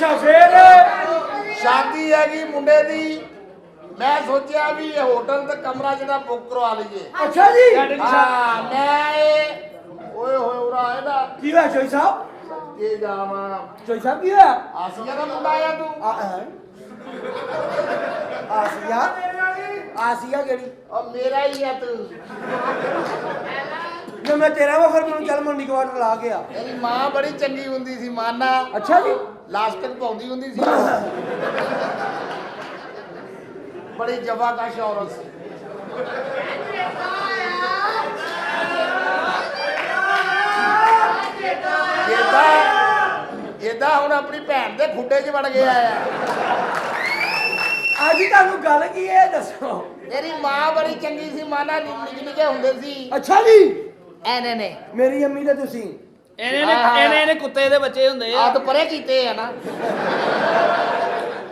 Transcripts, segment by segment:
अच्छा फिर शादी हैगी मुंडे दी मैं सोचा भी ये होटल ते कमरा जरा बुक करवा लीजिए अच्छा जी हाँ मैं ओए होए उरा है ना की हुआ चोई साहब ये जावा चोई साहब की हुआ आसिया का मुंडा आया तू आसिया आसिया केड़ी और मेरा ही है तू जो मैं तेरा वो फिर मैं चल मंडी क्वार्टर ला गया मेरी मां बड़ी चंगी हुंदी सी माना अच्छा जी लास्टिक पाउंदी हुंदी सी बड़ी जवाकाश औरत सी ਇਹਦਾ ਹੁਣ ਆਪਣੀ ਭੈਣ ਦੇ ਖੁੱਡੇ 'ਚ ਵੜ ਗਿਆ ਆ ਅੱਜ ਤੁਹਾਨੂੰ ਗੱਲ ਕੀ ਹੈ ਦੱਸੋ ਤੇਰੀ ਮਾਂ ਬੜੀ ਚੰਗੀ ਸੀ ਮਾਨਾ ਨਿੱਕੇ ਨਿੱਕੇ ਹੁੰਦੇ ਸੀ ਅੱਛਾ ਜੀ ਐਨੇ ਨੇ ਮੇਰੀ ਅੰਮੀ ਤੇ ਤੁਸੀਂ ਇਹਨੇ ਕੁੱਤੇ ਦੇ ਬੱਚੇ ਹੁੰਦੇ ਆ ਆਦ ਪਰੇ ਕੀਤੇ ਆ ਨਾ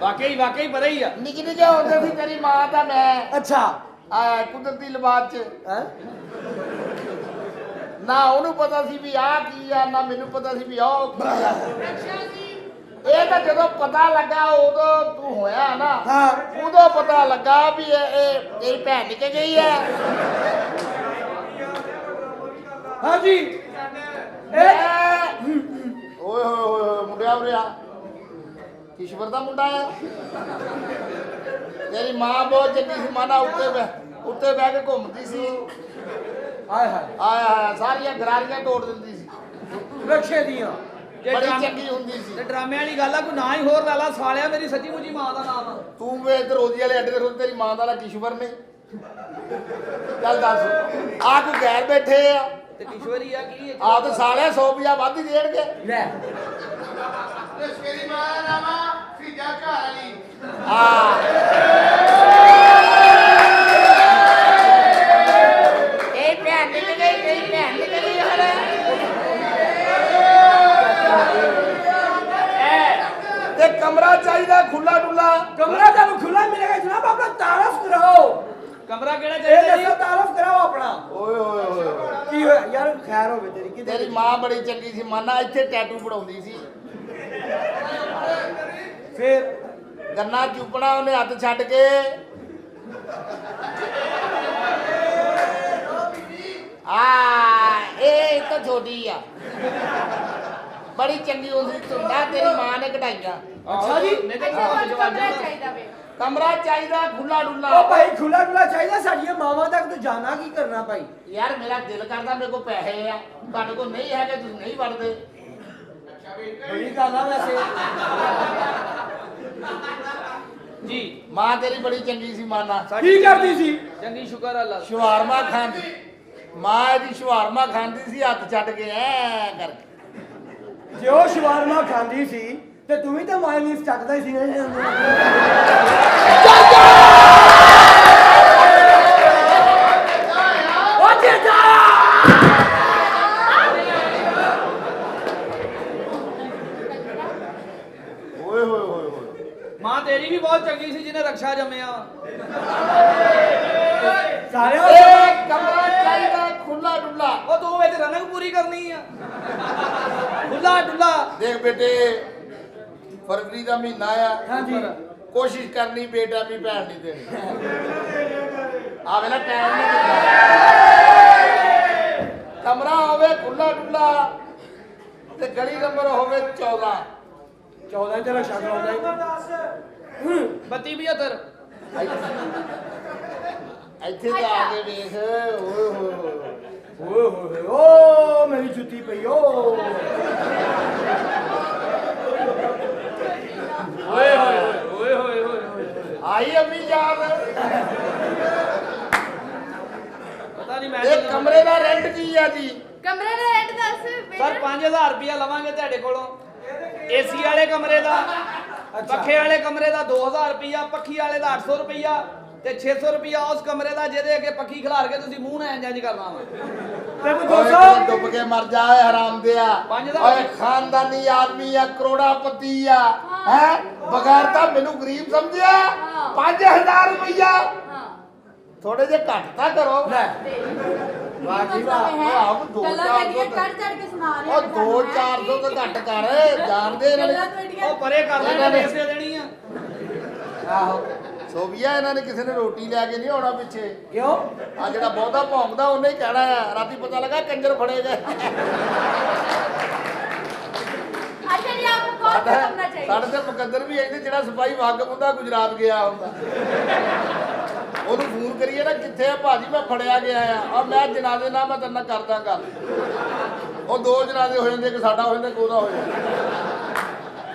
ਵਾਕਈ ਪਤਾ ਹੀ ਆ ਨਿੱਕੇ ਨਿੱਕੇ ਹੁੰਦੇ ਸੀ ਤੇਰੀ ਮਾਂ ਤਾਂ ਮੈਂ ਅੱਛਾ ਆ ਕੁਦਰਤੀ ਲਿਬਾਸ 'ਚ ਹੈ ਨਾ ਉਹਨੂੰ ਪਤਾ ਸੀ ਵੀ ਆਹ ਕੀ ਆ ਨਾ ਮੈਨੂੰ ਪਤਾ ਸੀ ਵੀ ਆਹ ਕੀ ਆ ਇਹ ਤਾਂ ਜਦੋਂ ਪਤਾ ਲੱਗਾ ਉਦੋਂ ਤੂੰ ਹੋਇਆ ਨਾ ਹਾਂ ਉਦੋਂ ਪਤਾ ਲੱਗਾ ਵੀ ਇਹ ਤੇਰੀ ਭੈਣ ਨਿਕਲ ਗਈ ਹੈ ਹਾਂ ਜੀ ਓਏ ਹੋਏ ਹੋਏ ਮੁੰਡਿਆ ਉਰਿਆ ਕਿਸ਼ਵਰ ਦਾ ਮੁੰਡਾ ਆ ਤੇਰੀ ਮਾਂ ਬਹੁਤ ਚੰਗੀ ਸੀ ਮਾਨਾ ਉੱਤੇ ਬਹਿ ਕੇ ਘੁੰਮਦੀ ਸੀ ਹਾਏ ਹਾਏ ਆਇਆ ਸਾਰੀਆਂ ਗਰਾਰੀਆਂ ਤੋੜ ਦਿੰਦੀ ਸੀ ਰਕਸ਼ੇ ਦੀਆਂ ਬੜੀ ਚੰਗੀ ਹੁੰਦੀ ਸੀ ਤੇ ਡਰਾਮੇ ਵਾਲੀ ਗੱਲ ਆ ਕੋਈ ਨਾ ਹੀ ਹੋਰ ਲਾ ਲਾ ਸਾਲਿਆ ਮੇਰੀ ਸੱਚੀ ਮੁੱਚੀ ਮਾਂ ਦਾ ਨਾਮ ਆ ਤੂੰ ਵੇ ਇਧਰ ਰੋਜੀ ਵਾਲੇ ਅੱਡੇ ਤੇ ਤੇਰੀ ਮਾਂ ਦਾ ਨਾਂ ਕਿਸ਼ਵਰ ਨੇ ਚੱਲ ਦੱਸ ਆ ਕੋਈ ਗੈਰ ਬੈਠੇ ਆ ਤੇ ਕਿਸ਼ੋਰੀ ਆ ਕੀ ਆ ਤਾਂ ਸਾਲਿਆ 100 ਵੱਧ ਹੀ ਦੇਣਗੇ ਲੈ ਮੇਰੀ ਮਾਂ ਦਾ ਨਾਮ ਆ ਫੀਜਾ ਘਰ ਵਾਲੀ ਹਾਂ ਇਹ ਭੈਣ ਨਿਕਲ ਗਈ ਤੇਰੀ ਭੈਣ ਨਿਕਲ ਗਈ ਹਰ ਤੇ ਕਮਰਾ ਚਾਹੀਦਾ ਖੁੱਲਾ ਡੁੱਲਾ ਕਮਰਾ ਤੁਹਾਨੂੰ ਖੁੱਲਾ ਮਿਲੇਗਾ ਜਨਾਬ ਆਪਣਾ ਤਾਰਫ ਕਰਾਓ ਕਮਰਾ ਕਿਹੜਾ ਇਹ ਚਾਹੀਦਾ ਜੀ ਦੱਸੋ ਤਾਰਫ ਕਰਾਓ ਆਪਣਾ ਓਏ ਹੋਏ ਹੋਏ ਕੀ ਹੋਇਆ ਯਾਰ ਖੈਰ ਹੋਵੇ ਤੇਰੀ ਕਿਤੇ ਤੇਰੀ ਮਾਂ ਬੜੀ ਚੰਗੀ ਸੀ ਮਾਨਾ ਇੱਥੇ ਟੈਟੂ ਬਣਾਉਂਦੀ ਸੀ ਫਿਰ ਗੰਨਾ ਚੁੱਪਣਾ ਉਹਨੇ ਹੱਥ ਛੱਡ ਕੇ ਇਹ ਤਾਂ ਛੋਟੀ ਆ ਬੜੀ ਚੰਗੀ ਹੁੰਦੀ ਤੁੰਦਾ ਤੇਰੀ ਮਾਂ ਨੇ ਕਢਾਈਆਂ ਅੱਛਾ ਜੀ ਨਹੀਂ ਤੇ ਜਵਾਜ਼ਾਂ ਕਮਰਾ ਚਾਹੀਦਾ ਖੁੱਲਾ ਡੁੱਲਾ ਉਹ ਭਾਈ ਖੁੱਲਾ ਖੁੱਲਾ ਚਾਹੀਦਾ ਸਾਡੀਆਂ ਮਾਵਾਂ ਤੱਕ ਤੂੰ ਜਾਣਾ ਕੀ ਕਰਨਾ ਭਾਈ ਯਾਰ ਮੇਰਾ ਦਿਲ ਕਰਦਾ ਮੇਰੇ ਕੋਲ ਪੈਸੇ ਆ ਤੁਹਾਡੇ ਕੋਲ ਨਹੀਂ ਹੈਗੇ ਤੁਸੀਂ ਨਹੀਂ ਵੜਦੇ ਬੜੀ ਗੱਲ ਆ ਵੈਸੇ ਜੀ ਮਾਂ ਤੇਰੀ ਬੜੀ ਚੰਗੀ ਸੀ ਮਾਨਾ ਕੀ ਕਰਦੀ ਸੀ ਚੰਗੀ ਸ਼ੁਕਰ ਅੱਲਾ ਸ਼ਵਾਰਮਾ ਖਾਂਦੀ ਮਾਂ ਇਹਦੀ ਸ਼ਵਾਰਮਾ ਖਾਂਦੀ ਸੀ ਹੱਥ ਛੱਡ ਕੇ ਐ ਕਰਕੇ ਜੇ ਉਹ ਸ਼ਵਾਰਮਾ ਖਾਂਦੀ ਸੀ ਤੇ ਤੂੰ ਵੀ ਤਾਂ ਮਾਇਨੀਸ ਚੱਟਦਾ ਹੀ ਸੀ ਨਾ ਉਹ ਜਿੱਦਾ ਓਏ ਹੋਏ ਹੋਏ ਹੋਏ ਮਾਂ ਤੇਰੀ ਵੀ ਬਹੁਤ ਚੰਗੀ ਸੀ ਜਿਹਨੇ ਰਕਸ਼ਾ ਜੰਮਿਆ ਸਾਰਿਆਂ ਇਹ ਕਮਰਾ ਚਾਹੀਦਾ ਖੁੱਲਾ ਡੁੱਲਾ ਉਹ ਤੂੰ ਵਿੱਚ ਰਨਕ ਪੂਰੀ ਕਰਨੀ ਆ ਖੁੱਲਾ ਡੁੱਲਾ ਦੇਖ ਬੇਟੇ ਫਰਵਰੀ ਦਾ ਮਹੀਨਾ ਆ ਹਾਂਜੀ ਕੋਸ਼ਿਸ਼ ਕਰਨੀ ਬੇਟਾ ਵੀ ਭੈਣ ਨਹੀਂ ਦੇਣੀ ਆ ਵੇਲਾ ਟਾਈਮ ਨਹੀਂ ਦਿੱਤਾ ਕਮਰਾ ਹੋਵੇ ਖੁੱਲਾ ਡੁੱਲਾ ਤੇ ਗਲੀ ਨੰਬਰ ਹੋਵੇ 14 14 ਤੇ ਰਕਸ਼ਾ ਕਰਾਉਂਦਾ 32 ਇੱਥੇ ਤਾਂ ਆ ਕੇ ਵੇਖ ਓਏ ਹੋਏ ਹੋਏ ਓਏ ਹੋਏ ਓ ਮੇਰੀ ਜੁੱਤੀ ਪਈ ਓ ਓਏ ਹੋਏ ਓਏ ਹੋਏ ਹੋਏ ਆਈ ਅੰਮੀ ਯਾਦ ਪਤਾ ਨਹੀਂ ਮੈਂ ਇਹ ਕਮਰੇ ਦਾ ਰੈਂਟ ਕੀ ਆ ਜੀ ਕਮਰੇ ਦਾ ਰੈਂਟ ਦੱਸ ਸਰ 5000 ਰੁਪਇਆ ਲਵਾਂਗੇ ਤੁਹਾਡੇ ਕੋਲੋਂ ਏਸੀ ਵਾਲੇ ਕਮਰੇ ਦਾ ਪੱਖੇ ਵਾਲੇ ਕਮਰੇ ਦਾ 2000 ਰੁਪਇਆ ਪੱਖੀ ਵਾਲੇ ਦਾ 800 ਰੁਪਇਆ ਤੇ 600 ਰੁਪਇਆ ਉਸ ਕਮਰੇ ਦਾ ਜਿਹਦੇ ਅੱਗੇ ਪੱਖੀ ਖਿਲਾਰ ਕੇ ਤੁਸੀਂ ਮੂੰਹ ਨਾਲ ਇੰਜ ਕਰਨਾ ਵਾ ਤੇ ਓਏ 200 ਡੁੱਬ ਕੇ ਮਰ ਜਾਏ ਹਰਾਮ ਦਿਆ ਪੰਜ ਦਾ ਓਏ ਖਾਨਦਾਨੀ ਆਦਮੀ ਆ ਕਰੋੜਾਪਤੀ ਆ ਹੈ ਬਗੈਰ ਤਾਂ ਮੈਨੂੰ ਗਰੀਬ ਸਮਝਿਆ 5000 ਰੁਪਇਆ ਹਾਂ ਥੋੜੇ ਜੇ ਘੱਟ ਤਾਂ ਕਰੋ ਲੈ ਵਾਹ ਜੀ ਵਾਹ। ਆਪ 2-400 ਕੱਢ ਕੇ ਸੁਣਾ ਰਿਹਾ ਉਹ 2-400 ਤੋਂ ਘੱਟ ਕਰ ਜਾਣਦੇ ਇਹਨਾਂ ਨੇ ਉਹ ਪਰੇ ਕਰ ਲੈਣੇ ਪੈਸੇ ਦੇਣੀ ਆ। ਆਹੋ ਸੋਭੀਆ ਇਹਨਾਂ ਨੇ ਕਿਸੇ ਨੇ ਰੋਟੀ ਲੈ ਕੇ ਨਹੀਂ ਆਉਣਾ ਪਿੱਛੇ ਕਿਉਂ? ਆ ਜਿਹੜਾ ਬਹੁਤਾ ਭੌਂਕਦਾ ਉਹਨੇ ਹੀ ਕਹਿਣਾ ਆ ਰਾਤੀ ਪਤਾ ਲੱਗਾ ਕੰਜਰ ਫੜੇ ਗਏ अच्छा जी आपको कौन सा करना चाहिए ਸਾਡੇ ਤੇ ਮੁਕੱਦਰ ਵੀ ਇਹਦੇ ਜਿਹੜਾ ਸਿਪਾਹੀ ਵਾਕਫ ਹੁੰਦਾ ਗੁਜਰਾਤ ਗਿਆ ਹੁੰਦਾ ਉਹਨੂੰ ਫੋਨ ਕਰੀਏ ਨਾ ਕਿੱਥੇ ਆ ਭਾਜੀ ਮੈਂ ਫੜਿਆ ਗਿਆ ਆ ਮੈਂ ਜਨਾਜ਼ੇ ਨਾਲ ਮੈਂ ਤੇਰੇ ਨਾਲ ਕਰਦਾ ਗੱਲ ਉਹ 2 ਜਨਾਜ਼ੇ ਹੋ ਜਾਂਦੇ ਇੱਕ ਸਾਡਾ ਹੋ ਜਾਂਦਾ ਇੱਕ ਉਹਦਾ ਹੋ ਜਾਂਦਾ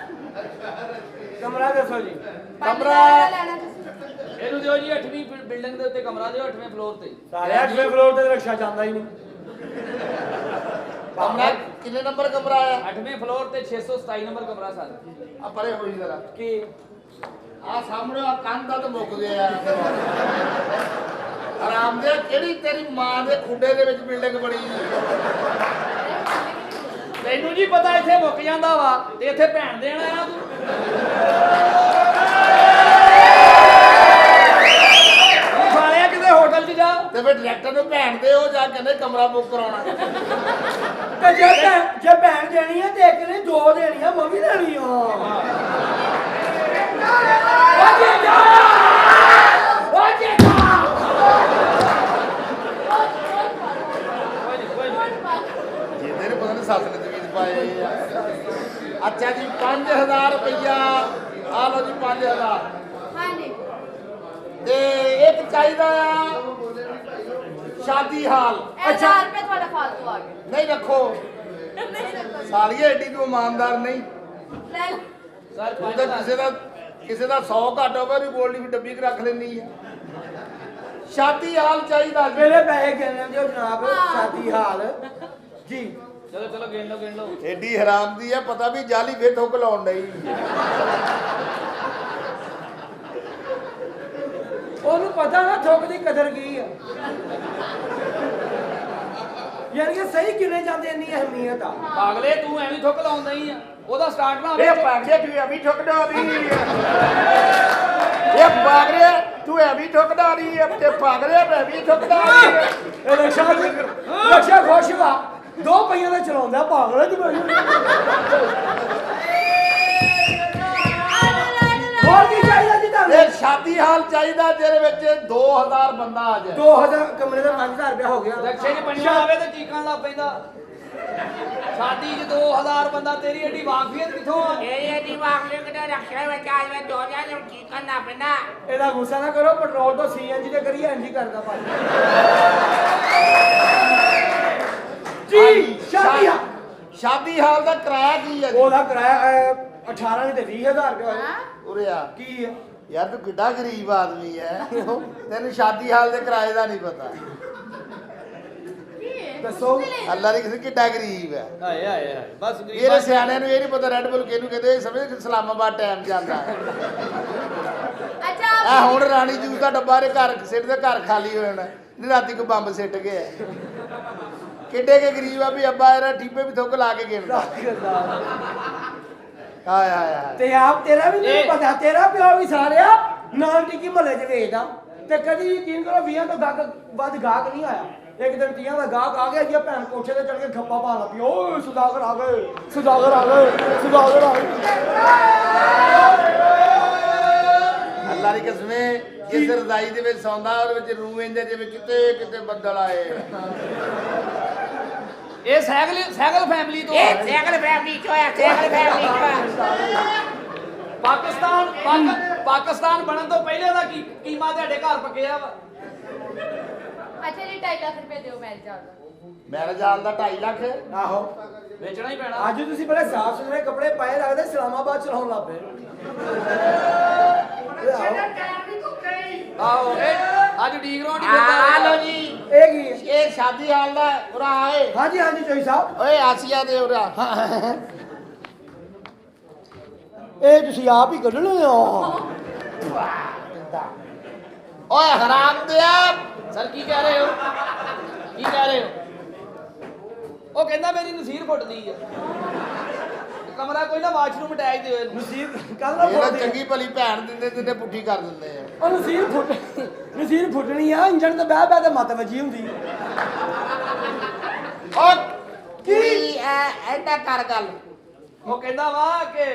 ਕਮਰਾ ਦੱਸੋ ਜੀ। ਕਮਰਾ ਇਹਨੂੰ ਦਿਓ ਜੀ 8ਵੀਂ ਬਿਲਡਿੰਗ ਦੇ ਉੱਤੇ ਕਮਰਾ ਦਿਓ 8ਵੇਂ ਫਲੋਰ ਤੇ। ਸਾਰੇ 8ਵੇਂ ਫਲੋਰ ਤੇ ਰਕਸ਼ਾ ਜਾਂਦਾ ਹੀ ਨਹੀਂ। ਕਮਰਾ ਕਿੰਨੇ ਨੰਬਰ ਕਮਰਾ ਆ 8ਵੇਂ ਫਲੋਰ ਤੇ 627 ਨੰਬਰ ਕਮਰਾ ਸਰ। ਆ ਪਰੇ ਹੋਈ ਜਰਾ ਕੀ ਆ ਸਾਹਮਣੇ ਆ ਕੰਧ ਦਾ ਤਾਂ ਮੁੱਕ ਗਿਆ ਆਰਾਮ ਦੇ ਕਿਹੜੀ ਤੇਰੀ ਮਾਂ ਦੇ ਖੁੱਡੇ ਦੇ ਵਿੱਚ ਬਿਲਡਿੰਗ ਬਣੀ ਤੈਨੂੰ ਜੀ ਪਤਾ ਇੱਥੇ ਮੁੱਕ ਜਾਂਦਾ ਵਾ ਤੇ ਇੱਥੇ ਭੈਣ ਦੇਣ ਆਇਆ ਤੂੰ। ਸਾਲਿਆ ਕਿਤੇ ਹੋਟਲ 'ਚ ਜਾ। ਤੇ ਫਿਰ ਡਾਇਰੈਕਟਰ ਨੂੰ ਭੈਣ ਦੇ ਉਹ ਜਾ ਕਹਿੰਦੇ ਕਮਰਾ ਬੁੱਕ ਕਰਾਉਣਾ ਤੇ ਜੇ ਭੈਣ ਦੇਣੀ ਹੈ ਤੇ ਇੱਕ ਨੇ 2 ਦੇਣੀਆਂ ਮੈਂ ਵੀ ਦੇਣੀ ਆ। ਜਿਹਦੇ ਨੇ ਪਤਾ ਨਹੀਂ ਸੱਸ ਨੇ ਜ਼ਮੀਨ ਪਾਏ ਆ ਅੱਛਾ ਜੀ 5000 ਰੁਪਇਆ ਆ ਲਓ ਜੀ 5000 हाँ जी ਤੇ ਇੱਕ ਚਾਹੀਦਾ ਆ ਸ਼ਾਦੀ ਹਾਲ 1000 रुपए थोड़ा फालतू आ गया ਨਹੀਂ ਰੱਖੋ नहीं रखो ਸਾਲੀਏ ਐਡੀ ਤੂੰ ਇਮਾਨਦਾਰ ਨਹੀਂ ले लो। ਸਰ ਤੂੰ ਤਾਂ ਕਿਸੇ ਦਾ 100 ਘੱਟ ਹੋਵੇ ਵੀ ਗੋਲਡੀ ਦੀ ਡੱਬੀ ਰੱਖ ਲੈਂਦੀ ਆ ਸ਼ਾਦੀ ਹਾਲ ਚਾਹੀਦਾ ਜੀ ਮੇਰੇ ਪੈਸੇ ਗਿਣ ਦਿਓ ਜਨਾਬ। ਸ਼ਾਦੀ ਹਾਲ ਜੀ। ਚਲੋ ਚਲੋ ਗਿਣ ਲਓ ਗਿਣ ਲਓ। ਐਡੀ ਹਰਾਮ ਦੀ ਆ ਪਤਾ ਵੀ ਜਾਲੀ ਫੇਰ ਥੁੱਕ ਲਾਉਣ ਡਈ ਉਹਨੂੰ ਪਤਾ ਨਾ ਥੁੱਕ ਦੀ ਕਦਰ ਕੀ ਆ। ਯਾਨੀ ਕਿ ਸਹੀ ਕਿਨੇ ਜਾਂਦੇ ਇੰਨੀ ਅਹਿਮੀਅਤ ਆ। ਪਾਗਲੇ ਤੂੰ ਐਵੇਂ ਥੁੱਕ ਲਾਉਂਦਾ ਹੀ ਆ। ਉਹਦਾ ਸਟਾਰਟ ਨਾ ਹੋਵੇ। ਇਹ ਪਾਗਲੇ ਤੂੰ ਐਵੇਂ ਠੁਕਦਾ ਨਹੀਂ ਇਹ ਪਾਗਲੇ ਤੂੰ ਐਵੇਂ ਠੁਕਦਾ ਨਹੀਂ ਇਹ ਤੇ ਪਾਗਲੇ ਮੈਂ ਵੀ ਠੁਕਦਾ ਨਹੀਂ ਇਹ ਰਕਸ਼ਾ ਖੁਸ਼ ਵਾ 2 ਪਹੀਆਂ ਦਾ ਚਲਾਉਂਦਾ ਪਾਗਲ ਜੀ ਮੈਨੂੰ। ਹੋਰ ਕੀ ਚਾਹੀਦਾ ਜੀ ਤੁਹਾਨੂੰ? ਇਹ ਸ਼ਾਦੀ ਹਾਲ ਚਾਹੀਦਾ ਜਿਹਦੇ ਵਿੱਚ 2000 ਬੰਦਾ ਆ ਜਾਏ 2000 ਕਮਰੇ ਦਾ 5000 ਰੁਪਇਆ ਹੋ ਗਿਆ। ਰਕਸ਼ੇ 'ਚ ਪੰਜਾ ਆਵੇ ਤੇ ਚੀਕਾਂ ਲੱਗ ਪੈਂਦਾ। ਸ਼ਾਦੀ 'ਚ 2000 ਬੰਦਾ ਤੇਰੀ ਐਡੀ ਵਾਕਫੀਅਤ ਕਿੱਥੋਂ ਆ? ਇਹਦੀ ਵਾਗਲੇ ਕਿਤੇ ਰੱਖਿਆ ਵਿੱਚ ਆ ਜਾਵੇ 2000 ਨੂੰ ਕੀ ਕਰਨਾ ਪੈਂਦਾ ਇਹਦਾ ਗੁੱਸਾ ਨਾ ਕਰੋ ਪੈਟਰੋਲ ਤੋਂ ਸੀਐਨਜੀ ਤੇ ਕਰੀਏ ਐਨਜੀ ਕਰਦਾ ਭਾਈ ਜੀ। ਸ਼ਾਦੀ ਹਾਲ ਦਾ ਕਿਰਾਇਆ ਕੀ ਹੈ ਜੀ ਉਹਦਾ ਕਿਰਾਇਆ 18 ਨਹੀਂ ਤੇ 20000 ਰੁਪਇਆ ਹੋਇਆ। ਉਰੇ ਆ ਕੀ ਹੈ? ਯਾਰ ਤੂੰ ਕਿੱਡਾ ਗਰੀਬ ਆਦਮੀ ਹੈ ਤੈਨੂੰ ਸ਼ਾਦੀ ਹਾਲ ਦੇ ਕਿਰਾਏ ਦਾ ਨਹੀਂ ਪਤਾ ਦੱਸੋ। ਅੱਲਾ ਦੀ ਕਿਸੇ ਕਿੱਡਾ ਗਰੀਬ ਹੈ ਹਾਏ ਹਾਏ ਹਾਏ ਬਸ ਇਹਦੇ ਸਿਆਣਿਆਂ ਨੂੰ ਇਹ ਨਹੀਂ ਪਤਾ ਰੈੱਡ ਬੁੱਲ ਕਿਹਨੂੰ ਕਹਿੰਦੇ ਇਹ ਸਮਝ ਇਸਲਾਮਾਬਾਦ ਟਾਈਮ ਜਾਂਦਾ ਹੈ अच्छा ਆ ਹੁਣ ਰਾਣੀ ਜੂਸ ਦਾ ਡੱਬਾ ਦੇ ਘਰ ਸਿੱਟ ਦੇ ਘਰ ਖਾਲੀ ਹੋ ਜਾਣਾ ਨਹੀਂ ਰਾਤੀ ਕੋਈ ਬੰਬ ਸਿੱਟ ਗਿਆ ਕਿੱਡੇ ਕੇ ਗਰੀਬ ਆ ਵੀ ਅੱਬਾ ਇਹਦਾ ਠੀਪੇ ਵੀ ਥੁੱਕ ਲਾ ਕੇ ਗਿਣਦਾ ਹਾਏ ਹਾਏ ਹਾਏ ਤੇ ਆਪ ਤੇਰਾ ਵੀ ਨਹੀਂ ਪਤਾ ਤੇਰਾ ਪਿਓ ਵੀ ਸਾਰਿਆ ਨਾਨ ਟਿੱਕੀ ਮਹੱਲੇ 'ਚ ਵੇਚਦਾ ਤੇ ਕਦੀ ਯਕੀਨ ਕਰੋ 20 ਤੋਂ ਵੱਧ ਗਾਹਕ ਨਹੀਂ ਆਇਆ। ਇੱਕ ਦਿਨ 30 ਦਾ ਗਾਹਕ ਆ ਗਿਆ ਜੀ ਭੈਣ ਕੋਠੇ ਤੇ ਚੜ ਕੇ ਖੱਪਾ ਪਾ ਲੱਪੀ ਓਏ ਸੁਦਾਗਰ ਆ ਗਏ ਸੁਦਾਗਰ ਆ ਗਏ ਸੁਦਾਗਰ ਆ ਗਏ। ਅੱਲਾ ਦੀ ਕਸਮੇ ਜਿਸ ਰਜ਼ਾਈ ਦੇ ਵਿੱਚ ਸੌਂਦਾ ਉਹਦੇ ਵਿੱਚ ਰੂਹ ਇੰਜ ਜਿਵੇਂ ਕਿਤੇ ਕਿਤੇ ਬੱਦਲ ਆਏ ਇਹ ਸੈਗਲ ਫੈਮਿਲੀ ਤੋਂ ਇਹ ਸੈਕਲ ਫੈਮਿਲੀ ਚੋਂ ਆ ਸੈਕਲ ਫੈਮਿਲੀ ਚੋਂ ਪਾਕਿਸਤਾਨ ਬਣਨ ਤੋਂ ਪਹਿਲੇ ਦਾ ਕੀਮਾ ਤੁਹਾਡੇ ਘਰ ਪੱਕਿਆ ਵਾ। अच्छा जी 2.5 लाख रुपए दो मैच जाओ ਮੈਰਿਜ ਹਾਲ ਦਾ 2.5 ਲੱਖ ਆਹੋ ਵੇਚਣਾ ਹੀ ਪੈਣਾ। ਅੱਜ ਤੁਸੀਂ ਬੜੇ ਸਾਫ ਸੁਥਰੇ ਕੱਪੜੇ ਪਾਏ ਲੱਗਦੇ ਇਸਲਾਮਾਬਾਦ ਚਲਾਉਣ ਲੱਗ ਪਏ। ਆਹੋ ਅੱਜ ਡੀਕ ਰੋਂਡੀ ਆ ਲੋ ਜੀ ਇਹ ਕੀ ਹੈ? ਇਹ ਸ਼ਾਦੀ ਹਾਲ ਦਾ ਉਰਾ ਆਏ ਹਾਂਜੀ ਹਾਂਜੀ ਚੋਈ ਸਾਹਿਬ ਓਏ ਆਸੀਆ ਦੇ ਉਰਾ ਇਹ ਤੁਸੀਂ ਆਪ ਹੀ ਕੱਢ ਲਿਆ। ਓਏ ਹਰਾਮ ਦਿਆ ਸਰ ਕੀ ਕਹਿ ਰਹੇ ਹੋ ਕੀ ਕਹਿ ਰਹੇ ਹੋ? ਉਹ ਕਹਿੰਦਾ ਮੇਰੀ ਨਸੀਰ ਫੁੱਟਦੀ ਆ। ਕਮਰਾ ਕੋਈ ਨਾ ਵਾਸ਼ਰੂਮ ਅਟੈਚ ਦਿਓ ਇਹਨੂੰ। ਨਸੀਰ ਕੱਲ ਦਾ ਇਹ ਤਾਂ ਫੁੱਟਦੀ ਚੰਗੀ ਭਲੀ ਭੈਣ ਦਿੰਦੇ ਦਿੰਦੇ ਪੁੱਠੀ ਕਰ ਦਿੰਦੇ ਆ ਉਹ ਨਸੀਰ ਫੁੱਟਣੀ ਆ ਇੰਜਣ ਤੇ ਬਹਿ ਬਹਿ ਤੇ ਮੱਤ ਵੱਜੀ ਹੁੰਦੀ। ਉਹ ਕੀ ਐਡਾ ਕਰ ਗੱਲ। ਉਹ ਕਹਿੰਦਾ ਵਾ ਕਿ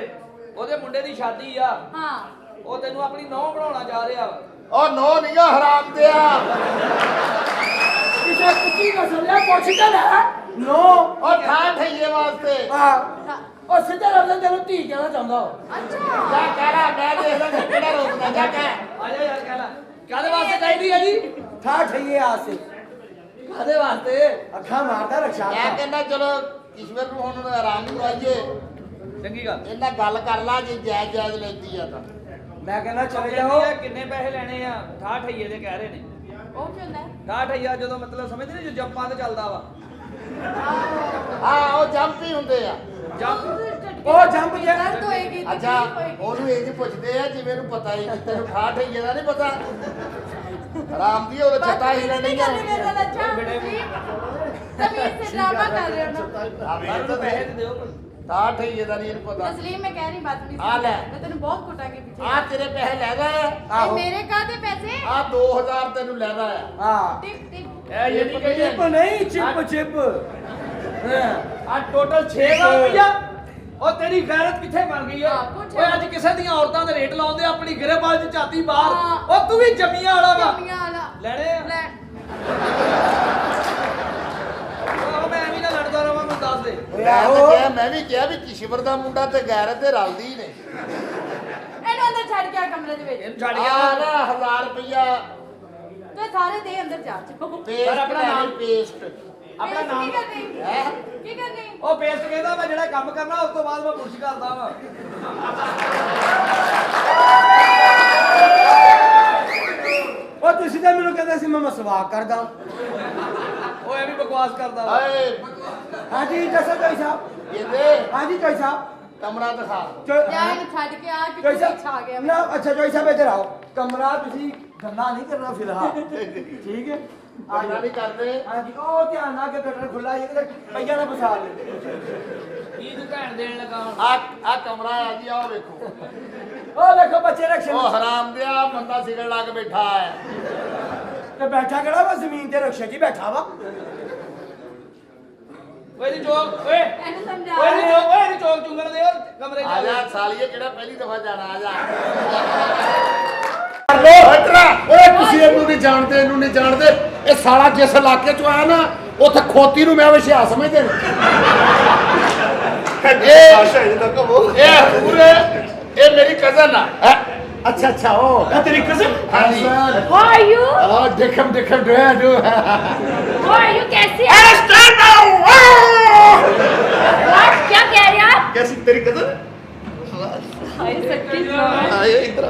ਉਹਦੇ ਮੁੰਡੇ ਦੀ ਸ਼ਾਦੀ ਆ, ਹਾਂ ਉਹ ਤੈਨੂੰ ਆਪਣੀ ਨੌਂ ਬਣਾਉਣਾ ਜਾ ਰਿਹਾ ਵਾ। ਉਹ ਨੋ ਨੀਗਾ ਹਰਾਮ ਦਿਆ। ਕਿਸੇ ਕੁੱਤੀ ਦਾ ਸੱਲਿਆ ਪੁੱਛ ਕੇ ਲੈ ਨੋ ਉਹ ਠਾ ਠਈਏ ਵਾਸਤੇ ਉਹ ਸਿੱਧਾ ਰਬਜ਼ਾਂ ਤੈਨੂੰ ਧੀ ਕਹਿਣਾ ਚਾਹੁੰਦਾ ਅੱਛਾ ਜਾ ਕਹਿਣਾ ਮੈਂ ਦੇਖਦਾ ਕਿਹੜਾ ਰੋਕਦਾ ਜਾ ਕਹਿ। ਆ ਜਾ ਯਾਰ ਕਹਿਣਾ ਕਾਹਦੇ ਵਾਸਤੇ ਚਾਹੀਦੀ ਹੈ ਜੀ? ਠਾ ਠਈਏ ਆਸੇ ਕਾਹਦੇ ਵਾਸਤੇ? ਅੱਖਾਂ ਮਾਰਦਾ ਰਖਸ਼ਾ ਮੈਂ ਕਹਿੰਦਾ ਚਲੋ ਈਸ਼ਵਰ ਨੂੰ ਹੁਣ ਆਰਾਮ ਕਰਵਾਈਏ, ਚੰਗੀ ਗੱਲ। ਇਹਨਾਂ ਗੱਲ ਕਰ ਲਾ ਜੇ ਜਾਇਜ਼ ਜਾਇਜ਼ ਲੈਂਦੀ ਆ ਤਾਂ। ਮੈਂ ਕਹਿੰਦਾ ਚਲੇ ਕਹਿੰਦੀ ਜਾਓ ਆ ਕਿੰਨੇ ਪੈਸੇ ਲੈਣੇ ਆ? 68 ਦੇ ਕਹਿ ਰਹੇ ਨੇ। ਉਹ ਕੀ ਹੁੰਦਾ ਹੈ? 68 ਜਦੋਂ ਮਤਲਬ ਸਮਝਦੇ ਨੇ ਜੋ ਜੰਪਾਂ ਤੇ ਚੱਲਦਾ ਵਾ। ਹਾਂ ਉਹ ਜੰਪ ਹੀ ਹੁੰਦੇ ਆ। ਜੰਪ ਉਹ ਜੰਪ ਜੇ ਦਰਦ ਹੋਏਗੀ ਤੇ ਅੱਛਾ ਤਕਲੀਫ ਹੋਏਗੀ। ਉਹਨੂੰ ਇਹ ਜੀ ਪੁੱਛਦੇ ਆ ਜਿਵੇਂ ਨੂੰ ਪਤਾ ਹੀ ਨਹੀਂ, ਤੈਨੂੰ ਠਾ ਠਈਏ ਦਾ ਨਹੀਂ ਪਤਾ। ਆਰਾਮ ਦੀ ਉਹਦੇ ਛੱਤਾ ਹੀ ਨਹੀਂ ਨਹੀਂ ਕਰਨੀ ਮੇਰੇ ਨਾਲ ਅੱਛਾ तमीज से ड्रामा कर रहे हो ना ਮੈਨੂੰ ਪੈਸੇ ਤੇ ਦਿਓ। ਠਾ ਠਈਏ ਦਾ ਨਹੀਂ ਇਹਨੂੰ ਪਤਾ। तस्लीम मैं कह रही बात नहीं आ ले। मैं तेन बहुत कुटांगी पीछे ਆ ਤੇਰੇ ਪੈਸੇ ਲੈ ਗਏ। ये मेरे कादे पैसे ਆ 2000 ਤੈਨੂੰ ਲੈਦਾ ਆ। ਹਾਂ टिप टिप ਇਹ ਜਿਹੜੀ ਚਿਪ ਕਹਿੰਦੇ ਨਹੀਂ ਚਿਪ ਚਿਪ ਆ ਟੋਟਲ 6000 ਰੁਪਇਆ। ਉਹ ਤੇਰੀ ਗੈਰਤ ਕਿੱਥੇ ਬਣ ਗਈ ਓਏ? ਹਾਂ, ਕੁਛ ਓਏ ਅੱਜ ਕਿਸੇ ਦੀਆਂ ਔਰਤਾਂ ਦੇ ਰੇਟ ਲਾਉਂਦੇ ਆਪਣੀ ਗਿਰੇਬਾਜ਼ ਚ ਝਾਤੀ ਬਾਹਰ। ਹਾਂ। ਉਹ ਤੂੰ ਵੀ ਜੰਮੀਆਂ ਵਾਲਾ ਵਾ। जमिया वाला ਲੈਣੇ ਆ? ले ਉਹ ਮੈਂ ਐਵੇਂ ਨਾ ਲੜਦਾ ਰਵਾਂ, ਮੈਨੂੰ ਦੱਸ ਦੇ। ਮੈਂ ਵੀ ਕਿਹਾ ਵੀ ਕਿਸ਼ਵਰ ਦਾ ਮੁੰਡਾ ਤੇ ਗੈਰਤ ਤੇ ਰਲਦੀ ਨੇ। ਇਹਨੂੰ ਅੰਦਰ ਛੱਡ ਕੇ ਆ ਕਮਰੇ ਦੇ ਵਿੱਚ ਇਹਨੂੰ ਛੱਡ ਆ ਗਿਆ ਨਾ 1000 ਰੁਪਇਆ ਤੇ ਸਾਰੇ ਦੇ ਅੰਦਰ ਜਾ ਚੁੱਕੋ ਪੇਸਟ ਆਪਣਾ ਨਾਮ। ਪੇਸਟ। ਆਪਣਾ ਨਾਮ ਕੀ ਕਰਨੀ ਹੈ ਕੀ ਕਰਨੀ ਉਹ ਪੇਸਟ ਕਹਿੰਦਾ ਮੈਂ ਜਿਹੜਾ ਕੰਮ ਕਰਨਾ ਉਸ ਤੋਂ ਬਾਅਦ ਮੈਂ ਪੁੱਛ ਕਰਦਾ ਵਾ। ਉਹ ਤੁਸੀਂ ਤਾਂ ਮੈਨੂੰ ਕਹਿੰਦੇ ਸੀ ਮੈਂ ਮਸਵਾਕ ਕਰਦਾ ਉਹ ਐਵੇਂ ਬਕਵਾਸ ਕਰਦਾ ਵਾ। ਆਏ ਹਾਂਜੀ ਦੱਸੋ ਕੋਈ ਸਾਹਿਬ ਇਹਦੇ ਹਾਂਜੀ ਕੋਈ ਸਾਹਿਬ ਕਮਰਾ ਦਿਖਾ। ਜਾ ਇਹਨੂੰ ਛੱਡ ਕੇ ਆ ਕਿ ਕੋਈ ਤੂੰ ਛਾ ਗਿਆ ਸਾਹਿਬ ਨਾ ਅੱਛਾ ਕੋਈ ਸਾਹਿਬ ਇੱਧਰ ਆਓ ਕਮਰਾ ਤੁਸੀਂ ਗੰਦਾ ਨਹੀਂ ਕਰਨਾ ਫਿਲਹਾਲ ਠੀਕ ਹੈ ਆਣਾ ਨਹੀਂ ਕਰਦੇ। ਹਾਂਜੀ ਉਹ ਧਿਆਨ ਨਾਲ ਕਿ ਗਟਰ ਖੁੱਲਾ ਹੈ ਕਿਤੇ ਪਈਆਂ ਨਾ ਫਸਾ ਲੈ ਕੀ ਤੂੰ ਭੈਣ ਦੇਣ ਲੱਗਾ ਹੁਣ? ਆ ਕਮਰਾ ਆ ਜੀ ਆਹ ਵੇਖੋ। ਉਹ ਵੇਖੋ ਬੱਚੇ ਰਕਸ਼ੇ ਉਹ ਹਰਾਮ ਦਿਆ ਬੰਦਾ ਸਿਗਰ ਲਾ ਕੇ ਬੈਠਾ ਹੈ। ਤੇ ਬੈਠਾ ਕਿਹੜਾ ਵਾ ਜ਼ਮੀਨ ਤੇ ਰਕਸ਼ੇ 'ਚ ਹੀ ਬੈਠਾ ਵਾ ਓਏ ਦੀ ਚੋਕ ਓਏ ਇਹਨੂੰ ਸਮਝਾ ਓਏ ਦੀ ਚੋਕ ਓਏ ਦੀ ਚੋਕ ਚੁੰਗਣ ਦੇ ਓਏ ਕਮਰੇ ਆ ਚ ਜਾ ਸਾਲੀਏ ਕਿਹੜਾ ਪਹਿਲੀ ਦਫਾ ਜਾਣਾ ਆ ਜਾ। ਓਏ ਤੁਸੀਂ ਇਹਨੂੰ ਨਹੀਂ ਜਾਣਦੇ ਇਹਨੂੰ ਨਹੀਂ ਜਾਣਦੇ। ਇਹ ਸਾਲਾ ਜਿਸ ਇਲਾਕੇ ਚੋਂ ਆਇਆ ਨਾ ਉੱਥੇ ਖੋਤੀ ਨੂੰ ਮੈਂ ਵਿਸ਼ਾ ਸਮਝਦੇ ਨੇ। ਇਹ ਪੂਰੇ ਇਹ ਮੇਰੀ ਕਜ਼ਨ ਆ। ਅੱਛਾ ਅੱਛਾ ਉਹ ਤੇਰੀ ਕਜ਼ਨ ਹਾਂਜੀ Who are you? ਆ ਦੇਖਮ ਡੂ Who are you? कैसी है? What? क्या कह रहे हैं आप? कैसी तेरी कजन हाय सच्ची आए इधर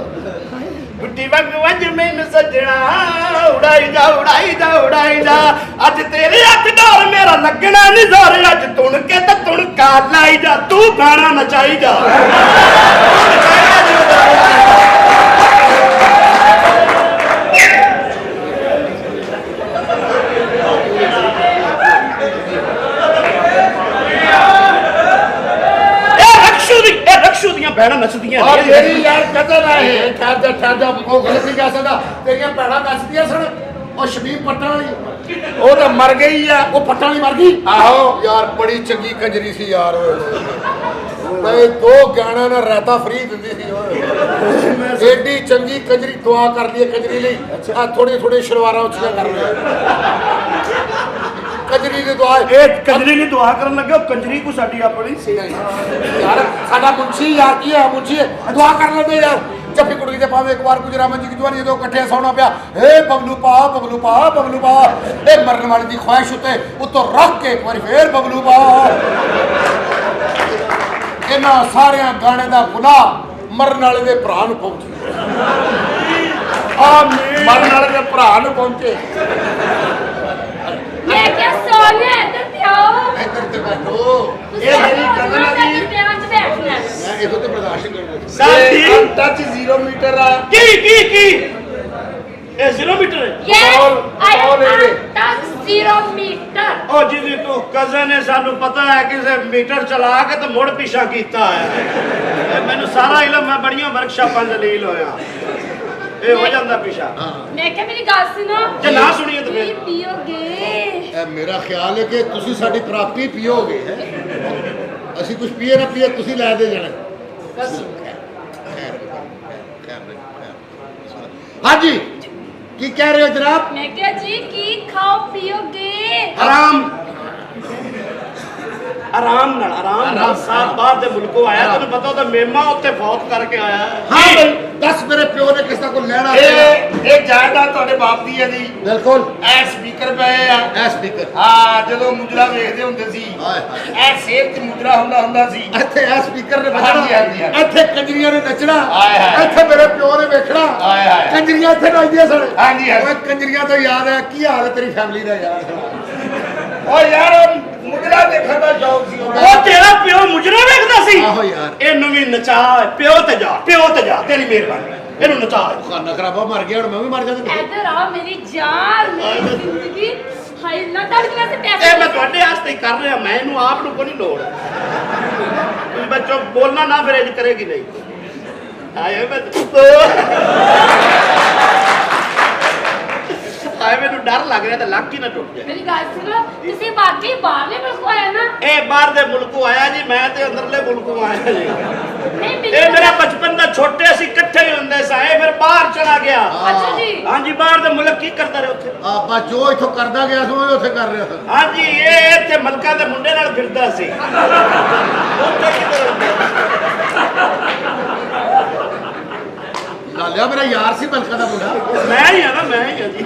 ਗੁੱਡੀ ਵਾਂਗੂ ਅੱਜ ਮੈਨੂੰ ਸੱਜਣਾ ਉਡਾਈ ਜਾ ਅੱਜ ਤੇਰੇ ਹੱਥ ਡੋਰ ਮੇਰਾ ਲੱਗਣਾ ਨਹੀਂ ਜ਼ੋਰ ਅੱਜ ਤੁਣ ਕੇ ਤੇ ਤੁਣਕਾ ਲਾਈ ਜਾ ਤੂੰ ਗਾਣਾ ਨਚਾਈ ਜਾ ਇਹ ਰਕਸ਼ੂ ਦੀਆਂ ਭੈਣਾਂ ਨੱਚਦੀਆਂ ਔਰ ਮੇਰੀ ਯਾਰ ਕਜ਼ਨ ਆ ਇਹ ਠਹਿਰ ਜਾ ਉਹ ਗਲਤ ਨਹੀਂ ਕਹਿ ਸਕਦਾ। ਤੇਰੀਆਂ ਭੈਣਾਂ ਦੱਸਦੀਆਂ ਸਨ ਉਹ ਸ਼ਮੀਮ ਪੱਟਣ ਵਾਲੀ ਉਹ ਤਾਂ ਮਰ ਗਈ ਆ। ਉਹ ਪੱਟਣ ਵਾਲੀ ਮਰ ਗਈ। ਆਹੋ ਯਾਰ ਬੜੀ ਚੰਗੀ ਕੰਜਰੀ ਸੀ ਯਾਰ ਓਏ ਦੋ ਗਾਣਾ ਨਾਲ ਰਾਤਾ ਫਰੀ ਦਿੰਦੀ ਸੀ ਓਏ। ਏਡੀ ਚੰਗੀ ਕੰਜਰੀ ਦੁਆ ਕਰਦੀ ਹੈ ਕੰਜਰੀ ਲਈ। ਆ ਥੋੜੇ ਸ਼ਲਵਾਰਾਂ ਉੱਚੀਆਂ ਕਰ ਲਿਆ ਕੰਜਰੀ ਦੀ ਦੁਆ। ਇਹ ਕੰਜਰੀ ਲਈ ਦੁਆ ਕਰਨ ਲੱਗੇ ਕੰਜਰੀ ਕੋ ਸਾਡੀ ਆਪਣੀ ਸੀ ਯਾਰ ਸਾਡਾ ਮੁੰਸ਼ੀ ਯਾਰ ਕੀ ਹੈ ਮੁੰਸ਼ੀ ਦੁਆ ਕਰ ਲੈਂਦੇ ਯਾਰ। ਜੱਫੀ ਕੁੜੀ ਦੇ ਪਾਵੇ ਇੱਕ ਵਾਰ ਗੁਜਰਾਮਨ ਜੀ ਦੀ ਦੁਆਰੀ ਜਦੋਂ ਇਕੱਠੇ ਸੌਣਾ ਪਿਆ ਏ ਬਬਲੂ ਪਾ ਇਹ ਮਰਨ ਵਾਲੀ ਦੀ ਖੁਆਇਸ਼ ਉੱਤੋਂ ਰੱਖ ਕੇ ਇੱਕ ਵਾਰੀ ਫੇਰ ਬਬਲੂ ਪਾ। ਇਹਨਾਂ ਸਾਰਿਆਂ ਗਾਣੇ ਦਾ ਗੁਨਾਹ ਮਰਨ ਵਾਲੇ ਦੇ ਭਰਾ ਨੂੰ ਪਹੁੰਚੇ। ਆਮੀਨ। ਮਰਨ ਵਾਲੇ ਦੇ ਭਰਾ ਨੂੰ ਪਹੁੰਚੇ। ये क्या सॉन्ग है इधर पे आओ ਇੱਧਰ ਤੇ ਬੈਠੋ। ये मेरी कजन है जी ध्यान से बैठना है ਮੈਂ ਇਹਦੋਂ ਤੇ ਬਰਦਾਸ਼ਤ ਨਹੀਂ ਕਰਦਾ। ਸਾਡੀ ਟੱਚ 0 ਮੀਟਰ ਆ। ਕੀ ਇਹ 0 ਮੀਟਰ ਹੈ ये आई all in एम टच 0 मीटर ਉਹ ਜਿਹਦੀ ਤੂੰ ਕਜ਼ਨ ਨੇ ਸਾਨੂੰ ਪਤਾ ਹੈ ਕਿਸੇ ਮੀਟਰ ਚਲਾ ਕੇ ਤੇ ਮੁੜ ਪਿਛਾ ਕੀਤਾ ਹੈ ਇਹ ਮੈਨੂੰ ਸਾਰਾ ਇਲਮ ਮੈਂ ਬੜੀਆਂ ਵਰਕਸ਼ਾਪਾਂ ਦਲੀਲ ਹੋਇਆ ਇਹ ਹੋ ਜਾਂਦਾ ਪਿਛਾ मैं क्या मेरी गाल सुनो ਜੇ ਨਾ ਸੁਣੀਏ ਤਾਂ ਫਿਰ पियोगे ਇਹ ਮੇਰਾ ਖਿਆਲ ਹੈ ਕਿ ਤੁਸੀਂ ਸਾਡੀ ਪ੍ਰਾਪਤੀ ਪੀਓਗੇ ਅਸੀਂ ਕੁਝ ਪੀਏ ਨਾ ਪੀਏ ਤੁਸੀਂ ਲੈ ਦੇ ਜਾਣਾ ਹਾਂਜੀ ਕੀ ਕਹਿ ਰਹੇ ਹੋ ਜਨਾਬ ਮੈਂ ਕਿਹਾ ਜੀ ਕੀ ਖਾਓ ਪੀਓਗੇ ਆਰਾਮ ਨਾਲ ਸਾਹਿਬ ਬਾਹਰ ਦੇ ਮੁਲਕੋਂ ਆਇਆ ਤੁਹਾਨੂੰ ਪਤਾ ਉਹਦਾ ਮੇਮਾ ਉੱਥੇ ਫੌਤ ਕਰਕੇ ਆਇਆ ਹਾਂ ਬਈ ਦੱਸ ਮੇਰੇ ਪਿਓ ਨੇ ਕਿਸ ਦਾ ਕੋਈ ਲੈਣਾ ਇਹ ਜਾਇਦਾਦ ਤੁਹਾਡੇ ਬਾਪ ਦੀ ਹੈ ਜੀ ਬਿਲਕੁਲ ਇਹ ਸਪੀਕਰ ਪਏ ਆ ਇਹ ਸਪੀਕਰ ਹਾਂ ਜਦੋਂ ਮੁਜਰਾ ਵੇਖਦੇ ਹੁੰਦੇ ਸੀ ਹਾਏ ਇਹ ਸੇਬ 'ਚ ਮੁਜਰਾ ਹੁੰਦਾ ਸੀ ਇੱਥੇ ਇਹ ਸਪੀਕਰ ਨੇ ਹਾਂਜੀ, ਵੱਜਣਾ ਹਾਂਜੀ, ਹਾਂਜੀ। ਇੱਥੇ ਕੰਜਰੀਆਂ ਨੇ ਨੱਚਣਾ ਹਾਏ, ਹਾਏ। ਇੱਥੇ ਮੇਰੇ ਪਿਓ ਨੇ ਵੇਖਣਾ ਹਾਏ, ਹਾਏ। ਕੰਜਰੀਆਂ ਇੱਥੇ ਨੱਚਦੀਆਂ ਸਨ ਹਾਂਜੀ, ਹਾਂਜੀ। ਓਏ ਕੰਜਰੀਆਂ ਤੋਂ ਯਾਦ ਹੈ ਕੀ ਹਾਲ ਹੈ ਤੇਰੀ ਫੈਮਿਲੀ ਦਾ ਯਾਰ ਓ ਯਾਰ ਮੁਜਰਾ ਦੇਖਣ ਦਾ ਸ਼ੌਕ ਸੀ ਉਹ ਤੇਰਾ ਪਿਓ ਮੁਜਰਾ ਵੇਖਦਾ ਸੀ ਆਹੋ ਯਾਰ ਇਹਨੂੰ ਵੀ ਨਚਾ ਪਿਓ ਤੇ ਜਾ ਤੇਰੀ ਮਿਹਰਬਾਨੀ ਇਹਨੂੰ ਨਚਾ ਖਾਨਾ ਖਰਾਬਾ ਮਰ ਗਿਆ ਹੁਣ ਮੈਂ ਵੀ ਮਰ ਜਾਂਦਾ ਇੱਧਰ ਆ ਮੇਰੀ ਜਾਨ ਮੇਰੀ ਜ਼ਿੰਦਗੀ ਹਾਏ ਨਾ ਤੁਹਾਡੇ ਵਾਸਤੇ ਪੈਸੇ ਇਹ ਮੈਂ ਤੁਹਾਡੇ ਵਾਸਤੇ ਹੀ ਕਰ ਰਿਹਾ ਮੈਂ ਇਹਨੂੰ ਆਪ ਨੂੰ ਕੋਈ ਨਹੀਂ ਲੋੜ ਤੁਸੀਂ ਬੱਚੋ ਬੋਲਣਾ ਨਾ ਫਿਰ ਇੰਜ ਕਰੇਗੀ ਨਹੀਂ ਆਏ ਮੈਂ ਆਏ ਮੈਨੂੰ ਡਰ ਲੱਗ ਰਿਹਾ ਤਾਂ ਲੱਕ ਹੀ ਨਾ ਟੁੱਟ ਜਾਏ ਮੇਰੀ ਗੱਲ ਸੁਣੋ ਤੁਸੀਂ ਬਾਕੀ ਬਾਹਰਲੇ ਮੁਲਕੋਂ ਆਏ ਨਾ ਇਹ ਬਾਹਰ ਦੇ ਮੁਲਕੋਂ ਆਇਆ ਜੀ ਮੈਂ ਤੇ ਅੰਦਰਲੇ ਮੁਲਕੋਂ ਆਇਆ ਜੀ ਨਹੀਂ ਇਹ ਮੇਰਾ ਬਚਪਨ ਦਾ ਛੋਟੇ ਅਸੀਂ ਇਕੱਠੇ ਹੀ ਹੁੰਦੇ ਸਾਂ ਫਿਰ ਬਾਹਰ ਚਲਾ ਗਿਆ ਅੱਛਾ ਜੀ ਹਾਂਜੀ ਬਾਹਰ ਦੇ ਮੁਲਕ ਕੀ ਕਰਦਾ ਰਿਹਾ ਉੱਥੇ ਆਪਾਂ ਜੋ ਇੱਥੋਂ ਕਰਦਾ ਗਿਆ ਸੀ ਉਹ ਉੱਥੇ ਕਰ ਰਿਹਾ ਸੀ ਹਾਂਜੀ ਇਹ ਇੱਥੇ ਮਲਕਾਂ ਦੇ ਮੁੰਡੇ ਨਾਲ ਫਿਰਦਾ ਸੀ ਉੱਥੇ ਕਿੱਧਰ ਲਾਲਿਆ ਮੇਰਾ ਯਾਰ ਸੀ ਬਲਕਾ ਦਾ ਮੁੰਡਾ ਮੈਂ ਹੀ ਆ ਜੀ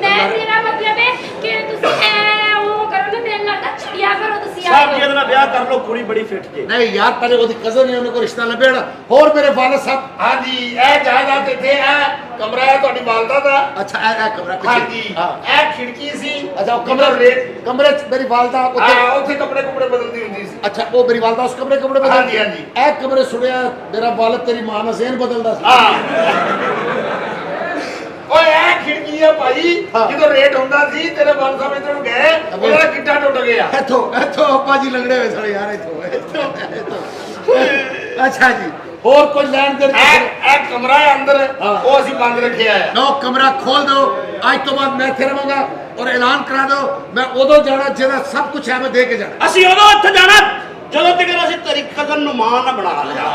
ਮੈਂ ਮੇਰਾ ਮਤਲਬ ਹੈ ਕਿ ਤੁਸੀਂ ਐ ਉਹ ਕਰੋ ਨਾ ਦਿਲ ਲੱਗਦਾ ਛੜਿਆ ਕਰੋ ਤੁਸੀਂ ਸਾਹਿਬ ਜੀ ਇਹਦੇ ਨਾਲ ਵਿਆਹ ਕਰ ਲਓ ਕੁੜੀ ਬੜੀ ਫਿੱਟ ਜੇ ਨਹੀਂ ਯਾਰ ਪਹਿਲੇ ਉਹਦੀ ਕਜ਼ਨ ਨੇ ਉਹਨੇ ਕੋਈ ਰਿਸ਼ਤਾ ਲੱਭਿਆ ਹੋਰ ਮੇਰੇ ਵਾਲਦ ਸਾਹਿਬ ਹਾਂਜੀ ਇਹ ਜਾਇਦਾਦ ਇੱਥੇ ਹੈ ਕਮਰਾ ਹੈ ਤੁਹਾਡੀ ਵਾਲਦਾ ਦਾ ਅੱਛਾ ਇਹ ਕਮਰਾ ਪਿੱਛੇ ਹਾਂਜੀ ਹਾਂ ਇਹ ਖਿੜਕੀ ਸੀ ਅੱਛਾ ਉਹ ਕਮਰੇ ਚ ਮੇਰੀ ਵਾਲਦਾ ਉੱਥੇ ਉੱਥੇ ਕੱਪੜੇ ਬਦਲਦੀ ਹੁੰਦੀ ਸੀ ਅੱਛਾ ਉਹ ਮੇਰੀ ਵਾਲਦਾ ਉਸ ਕਮਰੇ ਬਦਲਦੀ ਹਾਂਜੀ, ਹਾਂਜੀ। ਇਹ ਕਮਰੇ ਸੁਣਿਆ ਮੇਰਾ ਵਾਲਦ ਤੇਰੀ ਮਾਂ ਨਾਲ ਜ਼ੇਨ ਬਦਲਦਾ ਸੀ ਓਏ ਇਹ ਖਿੜਕੀ ਆ ਭਾਈ ਜਦੋਂ ਰੇਟ ਹੁੰਦਾ ਸੀ ਤੇਰੇ ਵਾਲ ਸਾਹਿਬ ਇੱਧਰ ਨੂੰ ਗਏ ਉਹਦਾ ਕਿੱਟਾ ਟੁੱਟ ਗਿਆ ਇੱਥੋਂ ਅੱਪਾ ਜੀ ਲੰਗੜੇ ਹੋਏ ਸਾਡੇ ਯਾਰ ਇੱਥੋਂ ਅੱਛਾ ਜੀ ਹੋਰ ਕੋਈ ਲੈਣ ਦੇਣ ਇਹ ਕਮਰਾ ਹੈ ਅੰਦਰ ਉਹ ਅਸੀਂ ਬੰਦ ਰੱਖਿਆ ਹੈ ਨੋ ਕਮਰਾ ਖੋਲ ਦੋ ਅੱਜ ਤੋਂ ਬਾਅਦ ਮੈਂ ਇੱਥੇ ਰਵਾਂਗਾ ਔਰ ਐਲਾਨ ਕਰਾ ਦੋ ਮੈਂ ਉਦੋਂ ਜਾਣਾ ਜਿਹੜਾ ਸਭ ਕੁਝ ਹੈ ਮੈਂ ਦੇ ਕੇ ਜਾਣਾ ਅਸੀਂ ਉਦੋਂ ਉੱਥੇ ਜਾਣਾ ਜਦੋਂ ਤੱਕ ਅਸੀਂ ਤੇਰੀ ਕਜ਼ਨ ਨੂੰ ਮਾਂ ਨਾ ਬਣਾ ਲਿਆ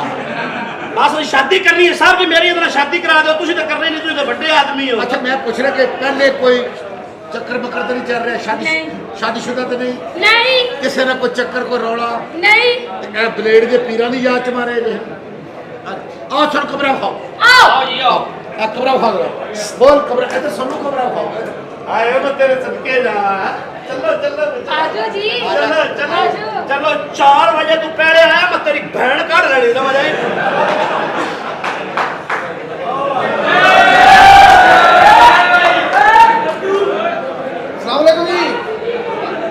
ਬਸ ਉਹ ਸ਼ਾਦੀ ਕਰਨੀ ਹੈ ਸਾਹਿਬ ਜੀ ਮੇਰੀ ਇਹਦੇ ਨਾਲ ਸ਼ਾਦੀ ਕਰਾ ਦਿਓ ਤੁਸੀਂ ਤਾਂ ਕਰਨੀ ਨਹੀਂ ਤੁਸੀਂ ਤਾਂ ਵੱਡੇ ਆਦਮੀ ਹੋ ਅੱਛਾ ਮੈਂ ਪੁੱਛ ਰਿਹਾ ਕਿ ਪਹਿਲੇ ਕੋਈ ਚੱਕਰ ਬੱਕਰ ਤਾਂ ਨਹੀਂ ਚੱਲ ਰਿਹਾ ਨਹੀਂ। ਸ਼ਾਦੀशुदा ਤਾਂ ਨਹੀਂ ਨਹੀਂ ਕਿਸੇ ਨਾਲ ਕੋਈ ਚੱਕਰ ਕੋਈ ਰੌਲਾ ਨਹੀਂ ਤੇ ਇਹ ਬਲੇਡ ਦੇ ਪੀਰਾਂ ਦੀ ਯਾਦ ਚ ਮਾਰੇ ਜੇ ਆਓ ਚਲ ਕਮਰਾ ਖਾਓ ਆਓ ਜੀ ਆਓ ਆ ਕਮਰਾ ਖਾਓ ਬੋਲ ਕਮਰਾ ਇੱਧਰ ਸਾਨੂੰ ਕਮਰਾ ਖਾਓ ਆਏ ਮੈਂ ਤੇਰੇ ਸਦਕੇ ਜਾ ਚਲੋ ਆਜੋ ਜੀ ਚਲੋ 4 ਵਜੇ ਤੂੰ ਪਹਿਲੇ ਆਇਆ ਮੈਂ ਤੇਰੀ ਭੈਣ ਕੱਢ ਲੈਣੀ ਸਮਝ ਆਈ ਅਸਲਾਮੁਅਲੈਕੁਮ ਜੀ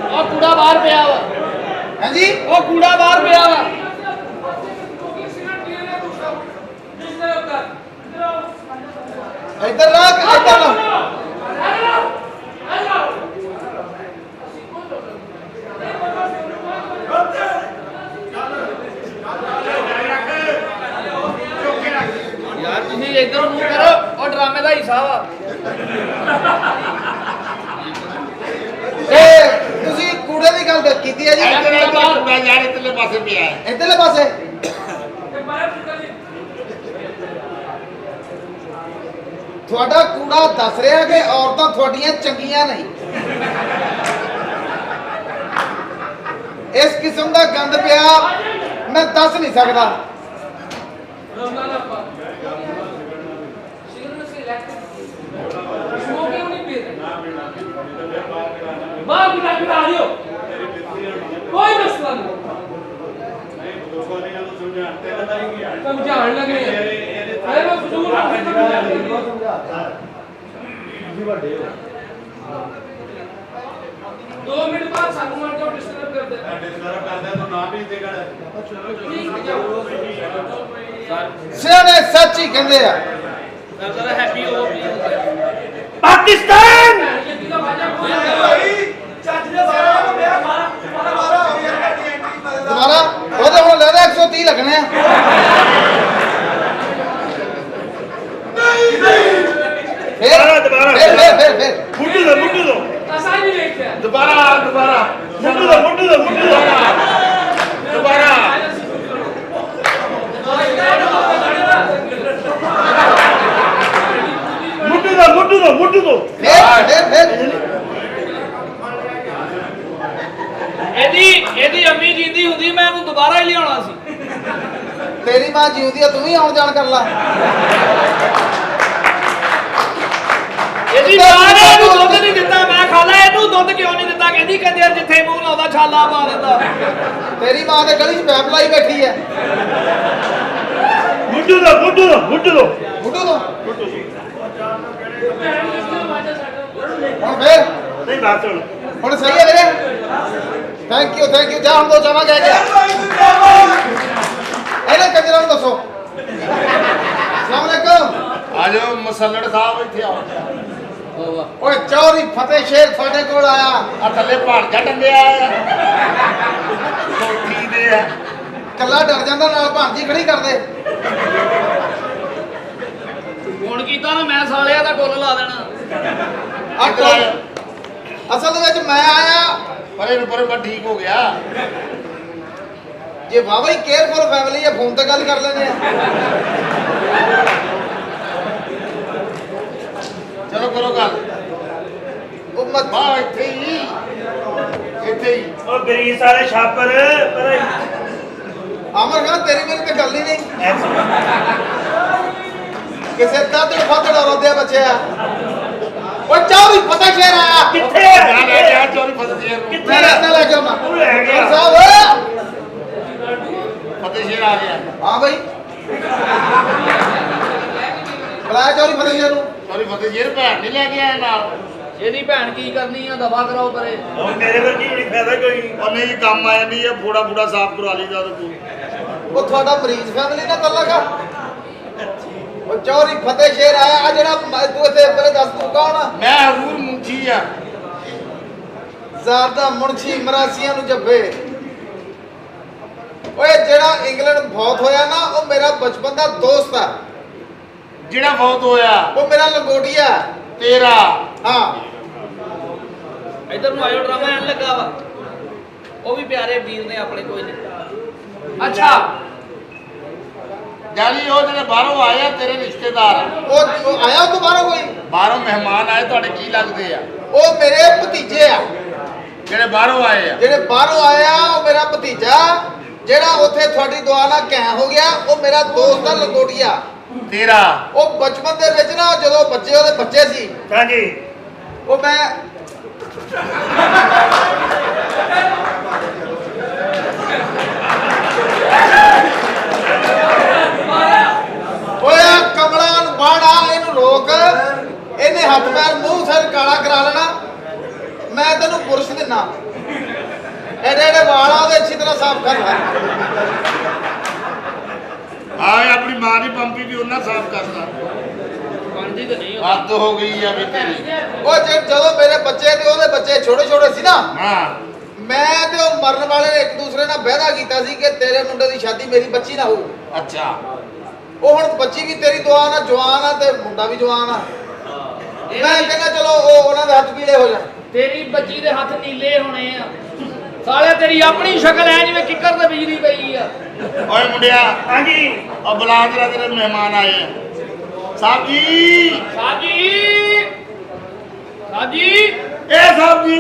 ਉਹ ਕੂੜਾ ਬਾਹਰ ਪਿਆ ਵਾ ਹਾਂਜੀ ਉਹ ਕੂੜਾ ਬਾਹਰ ਪਿਆ ਵਾ ਇੱਧਰ ਰੱਖ ਇੱਧਰ ਰੱਖ ਯਾਰ ਤੁਸੀਂ ਇੱਧਰ ਮੂੰਹ ਕਰੋ ਉਹ ਡਰਾਮੇ ਦਾ ਹਿੱਸਾ ਵਾ ਤੁਸੀਂ ਕੂੜੇ ਦੀ ਗੱਲ ਕੀਤੀ ਹੈ ਜੀ ਮੈਂ ਯਾਰ ਇਤਲੇ ਪਾਸੇ ਪਿਆ ਹੈ ਇੱਧਰਲੇ ਪਾਸੇ ਤੁਹਾਡਾ ਕੂੜਾ ਦੱਸ ਰਿਹਾ ਕਿ ਔਰਤਾਂ ਤੁਹਾਡੀਆਂ ਚੰਗੀਆਂ ਨਹੀਂ ਇਸ ਕਿਸਮ ਦਾ ਗੰਦ ਪਿਆ ਮੈਂ ਦੱਸ ਨਹੀਂ ਸਕਦਾ बाहर बुला के आ रही हो कोई मसला नहीं समझाने लगे अरे मैं फजूल दो मिनट बाद सानू मार जाओ डिस्टर्ब कर दे तो ना भी देगा ਸਿਆਣੇ ਸੱਚ ਹੀ ਕਹਿੰਦੇ ਆ ਜ਼ਰਾ ਹੈਪੀ ਹੋ ਪਾਕਿਸਤਾਨ ਦੁਬਾਰਾ ਉਹਦੇ ਹੁਣ ਲੈਦਾ 130 ਲੱਗਣੇ ਆ ਦੁਬਾਰਾ ਫਿਰ ਮੁੱਢੂ ਦੋ ऐसा ही नहीं लेके ਦੁਬਾਰਾ ਮੁੱਢੂ ਦਾ ਦੁਬਾਰਾ ਮੁੱਢੂ ਦਾ ਇਹਦੀ ਅੰਮੀ ਜਿੰਦੀ ਹੁੰਦੀ ਮੈਂ ਇਹਨੂੰ ਦੁਬਾਰਾ ਹੀ ਲਿਆਉਣਾ ਸੀ। ਤੇਰੀ ਮਾਂ ਜਿਉਂਦੀ ਆ, ਤੂੰ ਵੀ ਆਉਣ ਜਾਣ ਕਰ ਲਾ। ਇਹਦੀ ਮਾਂ ਨੇ ਇਹਨੂੰ ਦੁੱਧ ਨਹੀਂ ਦਿੱਤਾ, ਮੈਂ ਖਾ ਲਿਆ। ਇਹਨੂੰ ਦੁੱਧ ਕਿਉਂ ਨਹੀਂ ਦਿੱਤਾ? ਕਹਿੰਦੀ ਕੰਜਰ ਜਿੱਥੇ ਮੂੰਹ ਲਾਉਂਦਾ ਛਾਲਾ ਪਾ ਦਿੰਦਾ। ਤੇਰੀ ਮਾਂ ਤੇ ਗਲੀ 'ਚ ਪੈਪ ਲਾਈ ਬੈਠੀ ਐ। ਮੁੱਢੂ ਦਾ ਬੁੱਢੂ ਤੋਂ ਹੁਣ ਫੇਰ ਨਹੀਂ ਬਾਤ ਸੁਣ ਹੁਣ ਸਹੀ ਹੈ ਵੀਰੇ। ਥੈਂਕ ਯੂ ਜਾ ਹੁਣ ਦੋ ਚਾਵਾ ਕਹਿ ਗਿਆ। ਇਹਨਾਂ ਕੰਜਰਾਂ ਨੂੰ ਦੱਸੋ। ਅਸਲਾਮ ਅਲੈਕੁਮ। ਆ ਜਾਓ ਮਸੱਲੜ ਸਾਹਿਬ ਇੱਥੇ ਆਓ। ਓਏ ਚੌਰੀ ਫਤਿਹ ਸ਼ੇਰ ਤੁਹਾਡੇ ਕੋਲ ਆਇਆ। ਆ ਥੱਲੇ ਭਾਣਜਾ ਟੰਗਿਆ ਆ ਕੋਠੀ ਦੇ ਆ। ਕੱਲਾ ਡਰ ਜਾਂਦਾ, ਨਾਲ ਭਾਂਜੀ ਖੜੀ ਕਰਦੇ। ਹੁਣ ਕੀਤਾ ਨਾ ਮੈਂ ਸਾਲਿਆ ਦਾ ਕੁੱਲ ਲਾ ਦੇਣਾ। ਅਸਲ ਦੇ ਵਿੱਚ ਮੈਂ ਆਇਆ ਪਰ ਮੈਂ ਠੀਕ ਹੋ ਗਿਆ। ਜੇ ਵਾਵਾ ਹੀ ਕੇਅਰਫੁਲ ਫੈਮਿਲੀ ਹੈ, ਫੋਨ ਤੇ ਗੱਲ ਕਰ ਲੈਂਦੇ ਆ। ਚਲੋ ਕਰੋ ਗੱਲ। ਉਹ ਮਤ ਵਾਹ ਇੱਥੇ ਹੀ ਉਹ ਗਰੀਸ ਵਾਲੇ ਛਾਪਰ ਪਰ ਅਮਰ ਕਹਿੰਦਾ ਤੇਰੀ ਮੇਰੀ ਤੇ ਗੱਲ ਹੀ ਨਹੀਂ। ਕਿਸੇ ਦਾ ਤੇ ਫਾਦੜਾ ਰੋਦਿਆ ਬੱਚਿਆ। ਓਏ ਚੌਰੀ ਫਤਿਹ ਸ਼ੇਰ ਆਇਆ। ਕਿੱਥੇ ਜਾ ਲੈ ਜਾ ਚੋਰੀ ਫਤਿਹ ਸ਼ੇਰ ਨੂੰ। ਮੈਂ ਰਸਤਾ ਲੈ ਕੇ ਆਉਣਾ। ਉਹ ਲੈ ਗਿਆ ਸਾਹਿਬ ਫਤਿਹ ਸ਼ੇਰ ਆ ਗਿਆ। ਹਾਂ ਬਈ ਬੁਲਾਇਆ ਚੌਰੀ ਫਤਿਹ ਸ਼ੇਰ ਨੂੰ। ਚੋਰੀ ਫਤਿਹ ਸ਼ੇਰ ਭੈਣ ਨਹੀਂ ਲੈ ਕੇ ਆਇਆ ਨਾਲ। ਇਹਦੀ ਭੈਣ ਕੀ ਕਰਨੀ ਆ? ਦਫਾ ਕਰਾਓ ਪਰੇ। ਉਹ ਮੇਰੇ ਵਰਗੀ ਨਹੀਂ ਫਾਇਦਾ ਕੋਈ ਨਹੀਂ। ਉਹ ਨਹੀਂ ਕੰਮ ਆਇਆ ਨਹੀਂ, ਇਹ ਫੋੜਾ ਸਾਫ਼ ਕਰਾ ਲਈਦਾ ਤੇ ਉਹ ਤੁਹਾਡਾ ਮਰੀਜ਼ ਫੈਮਿਲੀ ਨਾਲ ਤੱਲਕ ਆ। ਉਹ ਚੌਰੀ ਫਤਿਹ ਸ਼ੇਰ ਆਇਆ। ਆ ਜਿਹੜਾ ਤੂੰ ਇੱਥੇ ਪਹਿਲੇ ਦੱਸ ਤੂੰ ਕੌਣ ਆ? ਮੈਂ ਹਜ਼ੂਰ ਮੁੰਸ਼ੀ ਆ। ਜ਼ਾਰਦਾ ਮੁਨਸ਼ੀ ਮਰਾਸੀਆਂ ਨੂੰ ਜੱਬੇ। ਓਏ ਜਿਹੜਾ ਇੰਗਲੈਂਡ ਬਹੁਤ ਹੋਇਆ ਨਾ, ਉਹ ਮੇਰਾ ਬਚਪਨ ਦਾ ਦੋਸਤ ਆ। ਜਿਹੜਾ ਬਹੁਤ ਹੋਇਆ ਉਹ ਮੇਰਾ ਲੰਗੋਟੀਆ। ਤੇਰਾ। ਹਾਂ ਇੱਧਰ ਨੂੰ ਆਇਓ, ਡਰਾਮਾ ਐਨ ਲੱਗਾ ਵਾ। ਉਹ ਵੀ ਪਿਆਰੇ ਵੀਰ ਨੇ ਆਪਣੇ, ਕੋਈ ਨਹੀਂ। ਅੱਛਾ ਜਾਨੀ ਉਹ ਜਿਹੜੇ ਬਾਹਰੋਂ ਆਏ ਆ ਤੇਰੇ ਰਿਸ਼ਤੇਦਾਰ ਆ। ਉਹ ਆਇਆ ਉਹ ਤੋਂ ਬਾਹਰੋਂ ਕੋਈ? ਬਾਹਰੋਂ ਮਹਿਮਾਨ ਆਏ, ਤੁਹਾਡੇ ਕੀ ਲੱਗਦੇ ਆ? ਉਹ ਮੇਰੇ ਭਤੀਜੇ ਆ। ਜਿਹੜੇ ਬਾਹਰੋਂ ਆਏ ਆ? ਜਿਹੜੇ ਬਾਹਰੋਂ ਆਇਆ ਉਹ ਮੇਰਾ ਭਤੀਜਾ। ਜਿਹੜਾ ਉੱਥੇ ਤੁਹਾਡੀ ਦੁਆ ਨਾਲ ਕੈਂ ਹੋ ਗਿਆ, ਉਹ ਮੇਰਾ ਦੋਸਤ ਆ ਲੰਗੋਟੀਆ। ਤੇਰਾ? ਉਹ ਬਚਪਨ ਦੇ ਵਿੱਚ ਨਾ, ਜਦੋਂ ਉਹਦੇ ਬੱਚੇ ਸੀ, ਹਾਂਜੀ ਉਹ ਮੈਂ ਓਏ ਕਮਲਾ ਨੂੰ ਬਾੜਾ, ਇਹਨੂੰ ਰੋਕ। ਇਹਨੇ ਹੱਥ ਪੈਰ ਮੂੰਹ ਸਿਰ ਕਾਲਾ ਕਰਾ ਲੈਣਾ। ਮੈਂ ਤੈਨੂੰ ਪੁਰਸ਼ ਦਿੰਨਾ। ਐਡੇ ਵਾਲ ਆ ਉਹਦੇ ਅੱਛੀ ਤਰ੍ਹਾਂ ਸਾਫ਼ ਕਰ ਲੈ। ਆਏ ਆਪਣੀ ਮਾਂ ਦੀ ਪੰਪੀ ਵੀ ਉਹਨਾਂ ਸਾਫ਼ ਕਰਦਾ। ਬਣਦੀ ਤਾਂ ਨਹੀਂ। ਹੱਦ ਹੋ ਗਈ ਆ ਵੀ ਤੇਰੀ। ਉਹ ਜਦੋਂ ਮੇਰੇ ਬੱਚੇ ਤੇ ਉਹਦੇ ਬੱਚੇ ਛੋਟੇ ਸੀ ਨਾ, ਹਾਂ ਮੈਂ ਤੇ ਉਹ ਮਰਨ ਵਾਲੇ ਨੇ ਇੱਕ ਦੂਸਰੇ ਨਾਲ ਵਾਅਦਾ ਕੀਤਾ ਸੀ ਕਿ ਤੇਰੇ ਮੁੰਡੇ ਦੀ ਸ਼ਾਦੀ ਮੇਰੀ ਬੱਚੀ ਨਾਲ ਹੋਊ। ਅੱਛਾ। ਉਹ ਹੁਣ ਬੱਚੀ ਵੀ ਤੇਰੀ ਦੁਆ ਨਾਲ ਜਵਾਨ ਆ ਤੇ ਮੁੰਡਾ ਵੀ ਜਵਾਨ ਆ। ਮੈਂ ਕਹਿੰਦਾ ਚਲੋ ਉਹ ਉਹਨਾਂ ਦੇ ਹੱਥ ਪੀਲੇ ਹੋ ਜਾਣ। ਤੇਰੀ ਬੱਚੀ ਦੇ ਹੱਥ ਨੀਲੇ ਹੋਣੇ ਆ ਸਾਲੇ। ਤੇਰੀ ਆਪਣੀ ਸ਼ਕਲ ਐ ਜਿਵੇਂ ਕਿੱਕਰ ਤੇ ਬਿਜਲੀ ਪਈ ਆ। ਓਏ ਮੁੰਡਿਆ, ਹਾਂਜੀ ਉਹ ਬੁਲਾ ਜਰਾ, ਤੇਰੇ ਮਹਿਮਾਨ ਆਏ ਆ। ਸਾਹਿਬ ਜੀ ਸਾਜੀ ਇਹ ਸਾਹਿਬ ਜੀ